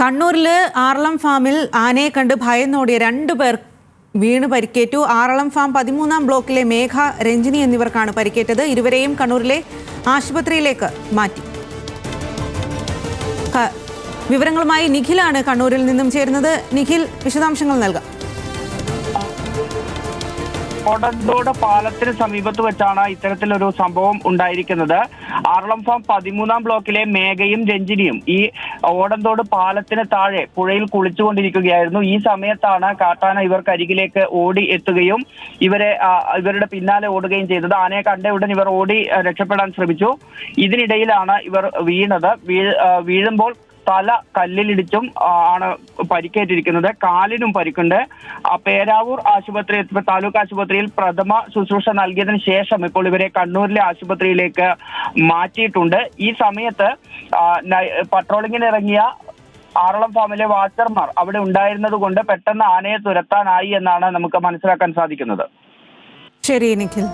കണ്ണൂരില് ആറളം ഫാമിൽ ആനയെ കണ്ട് ഭയന്നോടിയ 2 പേർ വീണ് പരിക്കേറ്റു. ആറളം ഫാം 13-ാം ബ്ലോക്കിലെ മേഘ, രഞ്ജിനി എന്നിവർക്കാണ് പരിക്കേറ്റത്. ഇരുവരെയും കണ്ണൂരിലെ ആശുപത്രിയിലേക്ക് മാറ്റി. വിവരങ്ങളുമായി നിഖിലാണ് കണ്ണൂരിൽ നിന്നും ചേരുന്നത്. നിഖിൽ, വിശദാംശങ്ങൾ നൽകാം. ഓടന്തോട് പാലത്തിന് സമീപത്ത് വെച്ചാണ് ഇത്തരത്തിലൊരു സംഭവം ഉണ്ടായിരിക്കുന്നത്. ആറളം ഫാം 13-ാം ബ്ലോക്കിലെ മേഘയും രഞ്ജിനിയും ഈ ഓടന്തോട് പാലത്തിന് താഴെ പുഴയിൽ കുളിച്ചുകൊണ്ടിരിക്കുകയായിരുന്നു. ഈ സമയത്താണ് കാട്ടാന ഇവർക്കരികിലേക്ക് ഓടി എത്തുകയും ഇവരുടെ പിന്നാലെ ഓടുകയും ചെയ്തത്. ആനയെ കണ്ട ഉടൻ ഇവർ ഓടി രക്ഷപ്പെടാൻ ശ്രമിച്ചു. ഇതിനിടയിലാണ് ഇവർ വീണത്. വീഴുമ്പോൾ തല കല്ലിലിടിച്ചും ആണ് പരിക്കേറ്റിരിക്കുന്നത്. കാലിനും പരിക്കുണ്ട്. പേരാവൂർ ആശുപത്രി, താലൂക്ക് ആശുപത്രിയിൽ പ്രഥമ ശുശ്രൂഷ നൽകിയതിനു ശേഷം ഇപ്പോൾ ഇവരെ കണ്ണൂരിലെ ആശുപത്രിയിലേക്ക് മാറ്റിയിട്ടുണ്ട്. ഈ സമയത്ത് പട്രോളിങ്ങിന് ഇറങ്ങിയ ആറളം ഫാമിലെ വാച്ചർമാർ അവിടെ ഉണ്ടായിരുന്നത് കൊണ്ട് പെട്ടെന്ന് ആനയെ തുരത്താനായി എന്നാണ് നമുക്ക് മനസ്സിലാക്കാൻ സാധിക്കുന്നത്. ശരി നിഖിൽ.